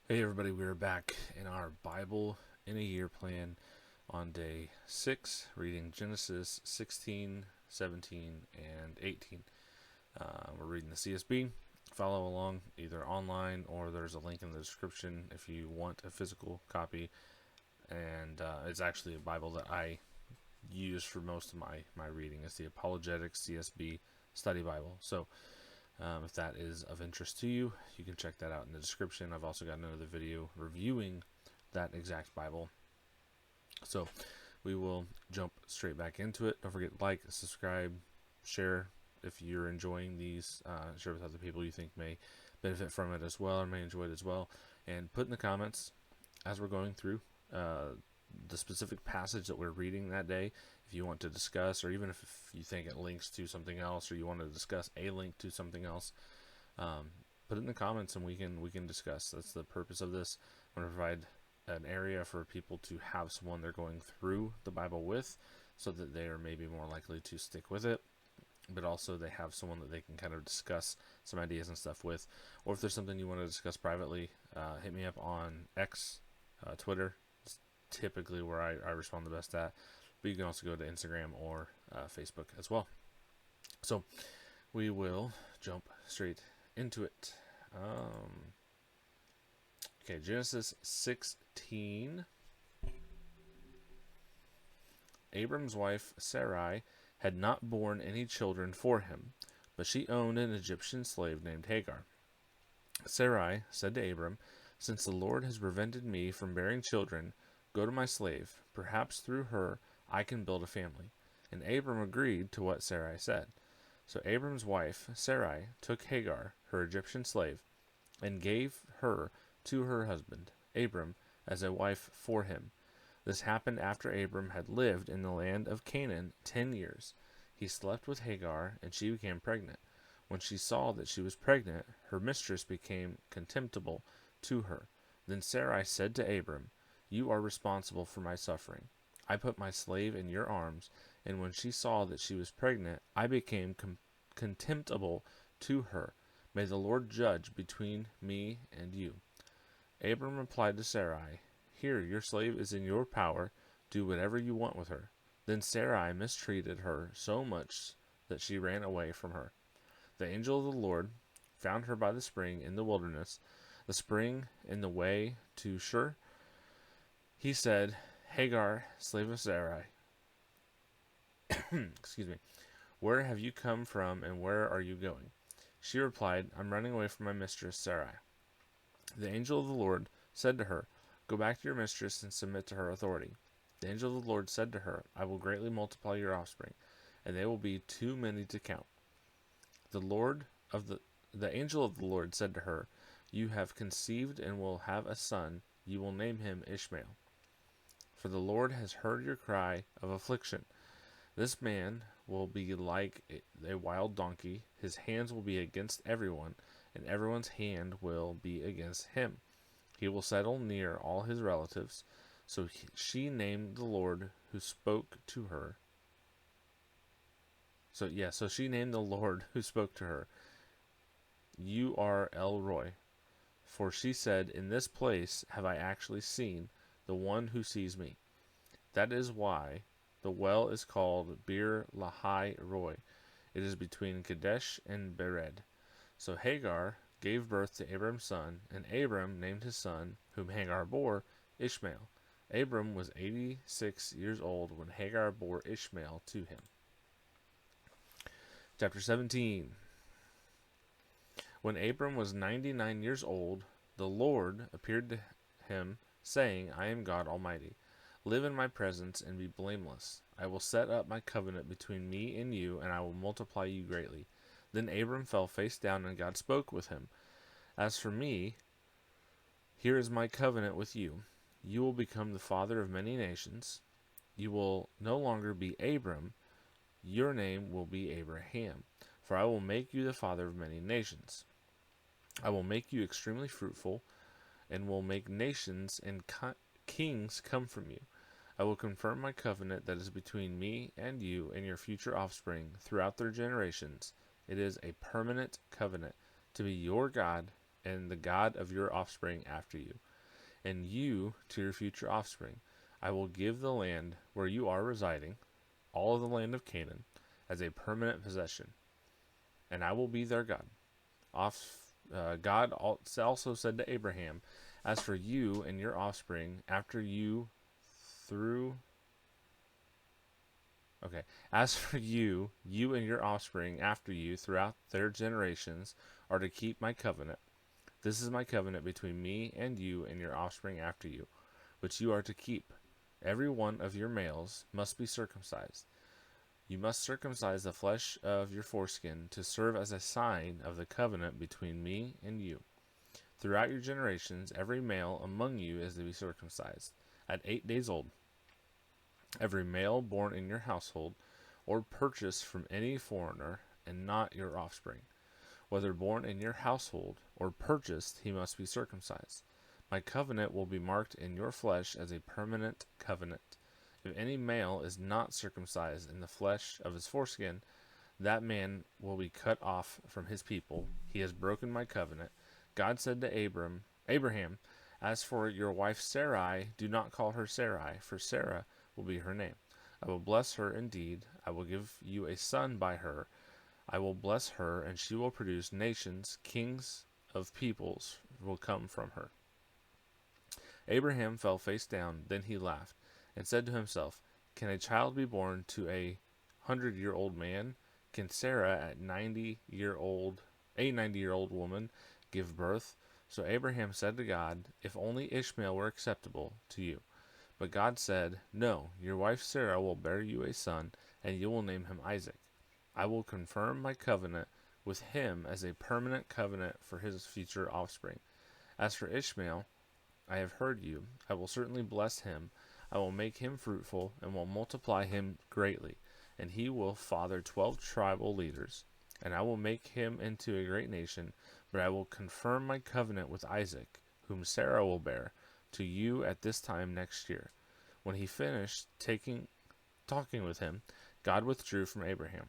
Hey everybody, we're back in our Bible in a Year plan on day 6, reading Genesis 16, 17, and 18. We're reading the CSB. Follow along either online or there's a link in the description if you want a physical copy. And it's actually a Bible that I use for most of my reading. It's the Apologetics CSB Study Bible. So if that is of interest to you, you can check that out in the description. I've also got another video reviewing that exact Bible. So we will jump straight back into it. Don't forget to like, subscribe, share if you're enjoying these. Share with other people you think may benefit from it as well or may enjoy it as well. And put in the comments as we're going through the specific passage that we're reading that day, if you want to discuss, or even if you think it links to something else, or you want to discuss a link to something else, put it in the comments and we can discuss. That's the purpose of this. I want to provide an area for people to have someone they're going through the Bible with, so that they are maybe more likely to stick with it, but also they have someone that they can kind of discuss some ideas and stuff with. Or if there's something you want to discuss privately, hit me up on X, Twitter. It's typically where I respond the best at, but you can also go to Instagram or Facebook as well. So we will jump straight into it. Okay, Genesis 16. Abram's wife Sarai had not borne any children for him, but she owned an Egyptian slave named Hagar. Sarai said to Abram, "Since the Lord has prevented me from bearing children, go to my slave. Perhaps through her I can build a family." And Abram agreed to what Sarai said. So Abram's wife Sarai took Hagar, her Egyptian slave, and gave her to her husband, Abram, as a wife for him. This happened after Abram had lived in the land of Canaan 10 years. He slept with Hagar, and she became pregnant. When she saw that she was pregnant, her mistress became contemptible to her. Then Sarai said to Abram, "You are responsible for my suffering. I put my slave in your arms, and when she saw that she was pregnant, I became contemptible to her. May the Lord judge between me and you." Abram replied to Sarai, "Here, your slave is in your power. Do whatever you want with her." Then Sarai mistreated her so much that she ran away from her. The angel of the Lord found her by the spring in the wilderness, the spring in the way to Shur. He said, "Hagar, slave of Sarai, excuse me, where have you come from and where are you going?" She replied, "I'm running away from my mistress Sarai." The angel of the Lord said to her, "Go back to your mistress and submit to her authority." The angel of the Lord said to her, "I will greatly multiply your offspring, and they will be too many to count." The angel of the Lord said to her, "You have conceived and will have a son. You will name him Ishmael. For the Lord has heard your cry of affliction. This man will be like a wild donkey. His hands will be against everyone, and everyone's hand will be against him. He will settle near all his relatives." So she named the Lord who spoke to her. So she named the Lord who spoke to her, "You are El Roi." For she said, "In this place have I actually seen the one who sees me." That is why the well is called Bir Lahai Roi. It is between Kadesh and Bered. So Hagar gave birth to Abram's son, and Abram named his son, whom Hagar bore, Ishmael. Abram was 86 years old when Hagar bore Ishmael to him. Chapter 17. When Abram was 99 years old, the Lord appeared to him, saying, "I am God Almighty. Live in my presence and be blameless. I will set up my covenant between me and you, and I will multiply you greatly." Then Abram fell face down, and God spoke with him. "As for me, here is my covenant with you. You will become the father of many nations. You will no longer be Abram. Your name will be Abraham, for I will make you the father of many nations. I will make you extremely fruitful, and will make nations and kings come from you. I will confirm my covenant that is between me and you and your future offspring throughout their generations. It is a permanent covenant, to be your God and the God of your offspring after you, and you to your future offspring. I will give the land where you are residing, all of the land of Canaan, as a permanent possession, and I will be their God. God also said to Abraham, As for you and your offspring after you through Okay. As for you, you and your offspring after you throughout their generations are to keep my covenant. This is my covenant between me and you and your offspring after you, which you are to keep. Every one of your males must be circumcised. You must circumcise the flesh of your foreskin to serve as a sign of the covenant between me and you. Throughout your generations, every male among you is to be circumcised at 8 days old. Every male born in your household or purchased from any foreigner and not your offspring, whether born in your household or purchased, he must be circumcised. My covenant will be marked in your flesh as a permanent covenant. If any male is not circumcised in the flesh of his foreskin, that man will be cut off from his people. He has broken my covenant. God said to Abraham, As for your wife Sarai, do not call her Sarai, for Sarah will be her name. I will bless her indeed. I will give you a son by her. I will bless her, and she will produce nations. Kings of peoples will come from her. Abraham fell face down. Then he laughed and said to himself, Can a child be born to a 100-year-old man? Can Sarah, a 90-year-old woman, give birth? So Abraham said to God, If only Ishmael were acceptable to you. But God said, No, your wife Sarah will bear you a son, and you will name him Isaac. I will confirm my covenant with him as a permanent covenant for his future offspring. As for Ishmael, I have heard you. I will certainly bless him. I will make him fruitful and will multiply him greatly, and he will father 12 tribal leaders. And I will make him into a great nation, but I will confirm my covenant with Isaac, whom Sarah will bear, to you at this time next year. When he finished talking with him, God withdrew from Abraham.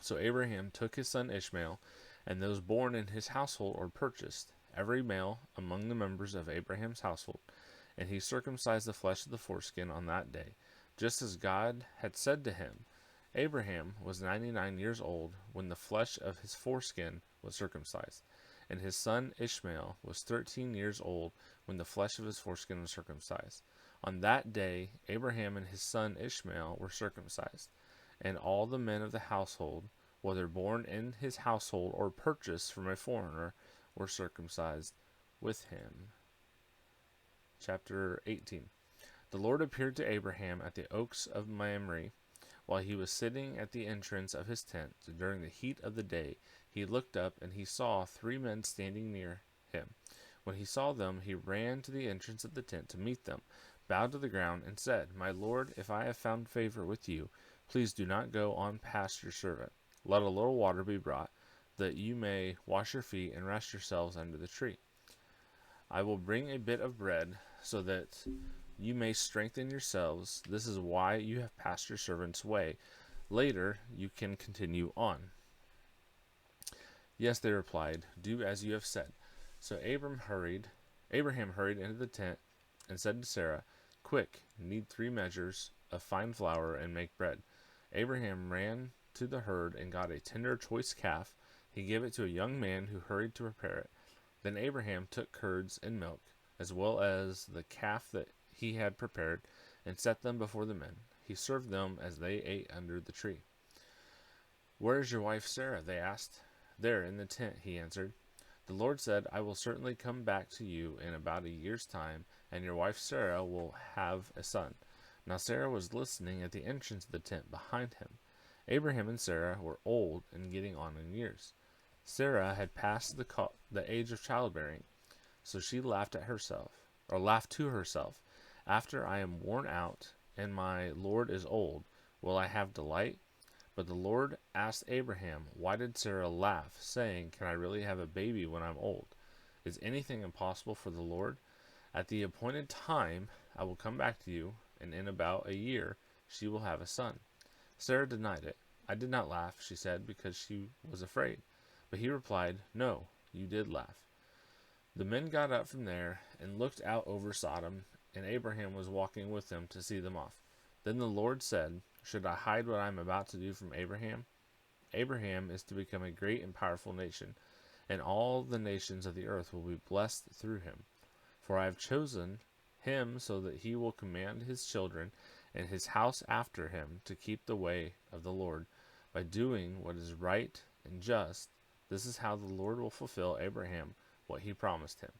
So Abraham took his son Ishmael, and those born in his household or purchased, every male among the members of Abraham's household, and he circumcised the flesh of the foreskin on that day, just as God had said to him. Abraham was 99 years old when the flesh of his foreskin was circumcised, and his son Ishmael was 13 years old when the flesh of his foreskin was circumcised. On that day, Abraham and his son Ishmael were circumcised, and all the men of the household, whether born in his household or purchased from a foreigner, were circumcised with him. Chapter 18. The Lord appeared to Abraham at the oaks of Mamre, while he was sitting at the entrance of his tent during the heat of the day. He looked up, and he saw 3 men standing near him. When he saw them, he ran to the entrance of the tent to meet them, bowed to the ground, and said, My Lord, if I have found favor with you, please do not go on past your servant. Let a little water be brought, that you may wash your feet and rest yourselves under the tree. I will bring a bit of bread, so that you may strengthen yourselves. This is why you have passed your servant's way. Later you can continue on. Yes, they replied, Do as you have said. So Abraham hurried into the tent and said to Sarah, Quick, knead 3 measures of fine flour and make bread. Abraham ran to the herd and got a tender choice calf. He gave it to a young man who hurried to prepare it. Then Abraham took curds and milk, as well as the calf that he had prepared, and set them before the men. He served them as they ate under the tree. Where is your wife Sarah? They asked. There, in the tent, he answered. The Lord said, I will certainly come back to you in about a year's time, and your wife Sarah will have a son. Now Sarah was listening at the entrance of the tent behind him. Abraham and Sarah were old and getting on in years. Sarah had passed the age of childbearing, so she laughed to herself. After I am worn out, and my Lord is old, will I have delight? But the Lord asked Abraham, Why did Sarah laugh, saying, Can I really have a baby when I'm old? Is anything impossible for the Lord? At the appointed time I will come back to you, and in about a year she will have a son. Sarah denied it. I did not laugh, she said, because she was afraid. But he replied, No, you did laugh. The men got up from there and looked out over Sodom, and Abraham was walking with them to see them off. Then the Lord said, "Should I hide what I am about to do from Abraham? Abraham is to become a great and powerful nation, and all the nations of the earth will be blessed through him. For I have chosen him so that he will command his children and his house after him to keep the way of the Lord by doing what is right and just. This is how the Lord will fulfill Abraham what he promised him."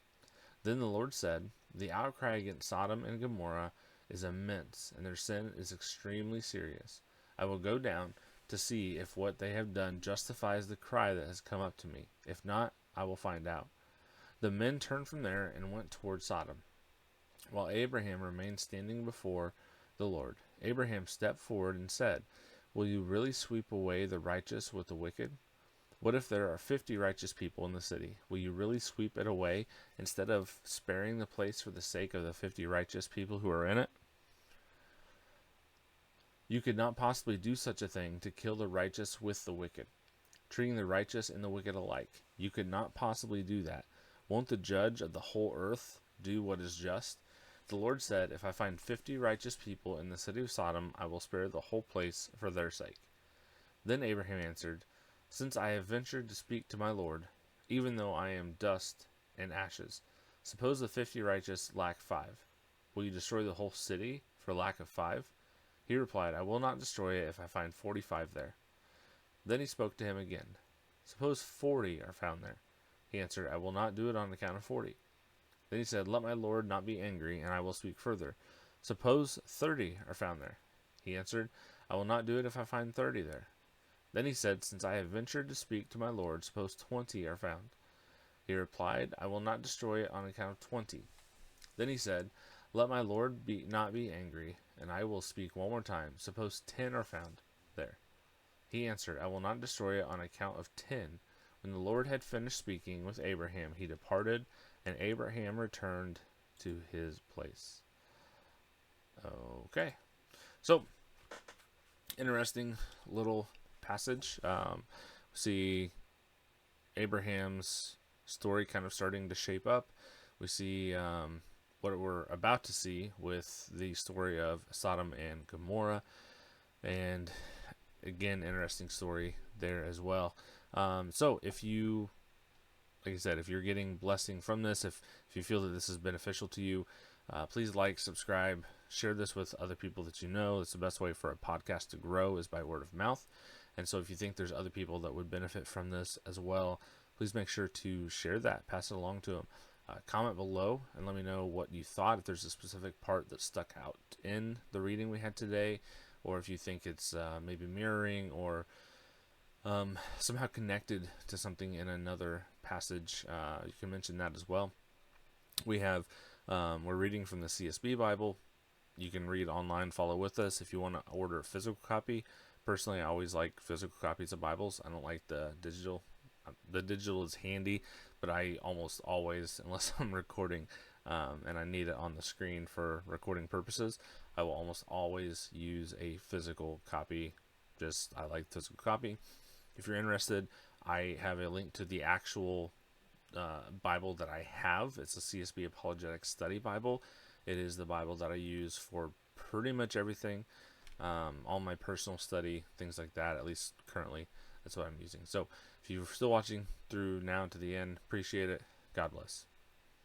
Then the Lord said, "The outcry against Sodom and Gomorrah is immense, and their sin is extremely serious. I will go down to see if what they have done justifies the cry that has come up to me. If not, I will find out." The men turned from there and went toward Sodom, while Abraham remained standing before the Lord. Abraham stepped forward and said, "Will you really sweep away the righteous with the wicked? What if there are 50 righteous people in the city? Will you really sweep it away instead of sparing the place for the sake of the 50 righteous people who are in it? You could not possibly do such a thing to kill the righteous with the wicked, treating the righteous and the wicked alike. You could not possibly do that. Won't the judge of the whole earth do what is just?" The Lord said, "If I find 50 righteous people in the city of Sodom, I will spare the whole place for their sake." Then Abraham answered, "Since I have ventured to speak to my Lord, even though I am dust and ashes, suppose the 50 righteous lack 5. Will you destroy the whole city for lack of 5? He replied, "I will not destroy it if I find 45 there." Then he spoke to him again. "Suppose 40 are found there." He answered, "I will not do it on account of 40. Then he said, "Let my Lord not be angry, and I will speak further. Suppose 30 are found there." He answered, "I will not do it if I find 30 there." Then he said, "Since I have ventured to speak to my Lord, suppose 20 are found." He replied, "I will not destroy it on account of 20. Then he said, "Let my Lord not be angry, and I will speak one more time. Suppose 10 are found there." He answered, "I will not destroy it on account of 10. When the Lord had finished speaking with Abraham, he departed, and Abraham returned to his place. Okay, so interesting little passage. See Abraham's story kind of starting to shape up. We see what we're about to see with the story of Sodom and Gomorrah, and again, interesting story there as well. So if you, like I said, if you're getting blessing from this, if you feel that this is beneficial to you, please like, subscribe, share this with other people that you know. It's the best way for a podcast to grow is by word of mouth. And so if you think there's other people that would benefit from this as well, please make sure to share that, pass it along to them. Comment below and let me know what you thought, if there's a specific part that stuck out in the reading we had today, or if you think it's maybe mirroring or somehow connected to something in another passage. You can mention that as well. We have, we're reading from the CSB Bible. You can read online, follow with us. If you want to order a physical copy, personally, I always like physical copies of Bibles. I don't like the digital. The digital is handy, but I almost always, unless I'm recording and I need it on the screen for recording purposes, I will almost always use a physical copy. I like physical copy. If you're interested, I have a link to the actual Bible that I have. It's a CSB Apologetic Study Bible. It is the Bible that I use for pretty much everything, all my personal study, things like that, at least currently. That's what I'm using. So if you're still watching through now to the end, appreciate it. God bless.